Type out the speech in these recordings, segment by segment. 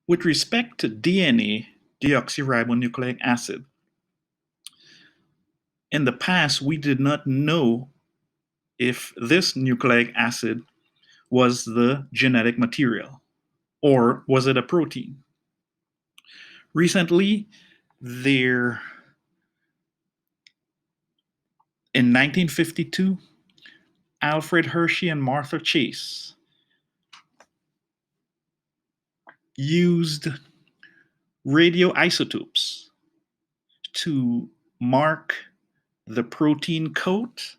With respect to DNA, deoxyribonucleic acid, in the past we did not know if this nucleic acid was the genetic material or was it a protein. Recently, there in 1952, Alfred Hershey and Martha Chase used radioisotopes to mark the protein coat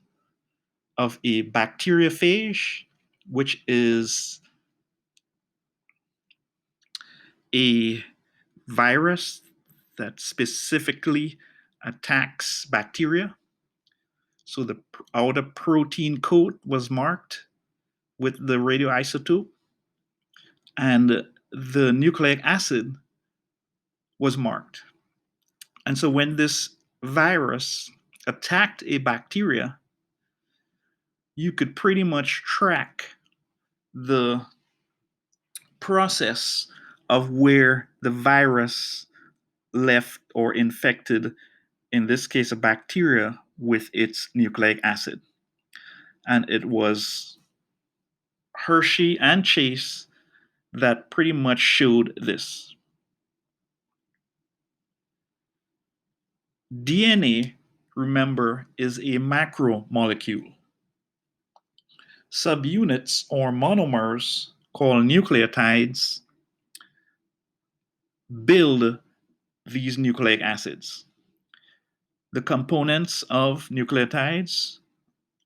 of a bacteriophage, which is a virus that specifically attacks bacteria. So the outer protein coat was marked with the radioisotope, and the nucleic acid was marked. And so when this virus attacked a bacteria, you could pretty much track the process of where the virus left or infected, in this case, a bacteria with its nucleic acid. And it was Hershey and Chase that pretty much showed this. DNA, remember, is a macromolecule. Subunits or monomers, called nucleotides, build these nucleic acids. The components of nucleotides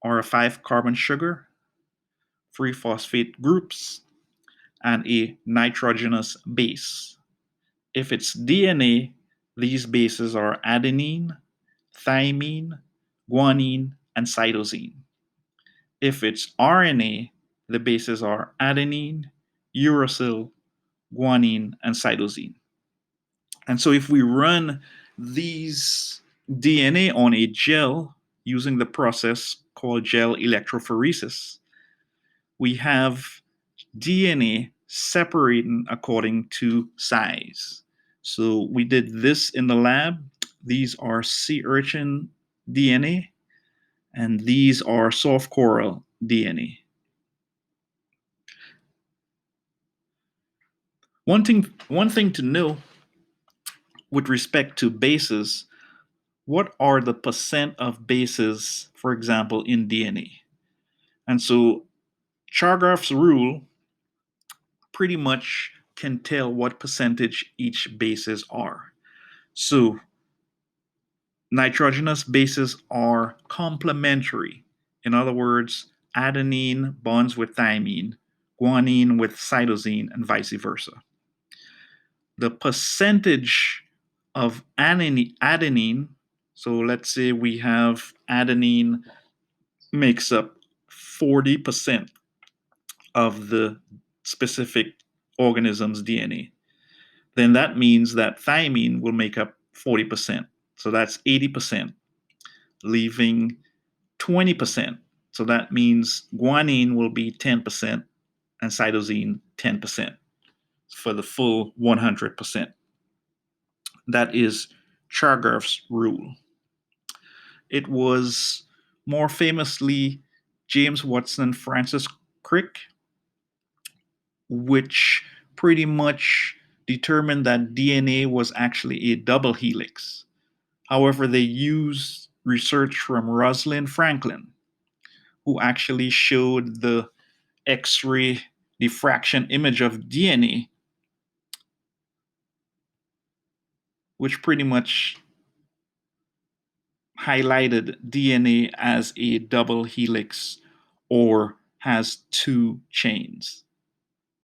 are a 5-carbon sugar, 3 phosphate groups, and a nitrogenous base. If it's DNA, these bases are adenine, thymine, guanine, and cytosine. If it's RNA, the bases are adenine, uracil, guanine, and cytosine. And so if we run these DNA on a gel using the process called gel electrophoresis, we have DNA separating according to size. So we did this in the lab. These are sea urchin DNA, and these are soft coral DNA. One thing to know with respect to bases, what are the percent of bases, for example, in DNA? And so Chargaff's rule pretty much can tell what percentage each bases are. So nitrogenous bases are complementary. In other words, adenine bonds with thymine, guanine with cytosine, and vice versa. The percentage of adenine, so let's say we have adenine makes up 40% of the specific organism's DNA, then that means that thymine will make up 40%. So that's 80%, leaving 20%. So that means guanine will be 10% and cytosine 10% for the full 100%. That is Chargaff's rule. It was more famously James Watson and Francis Crick, which pretty much determined that DNA was actually a double helix. However, they used research from Rosalind Franklin, who actually showed the X-ray diffraction image of DNA, which pretty much highlighted DNA as a double helix or has 2 chains.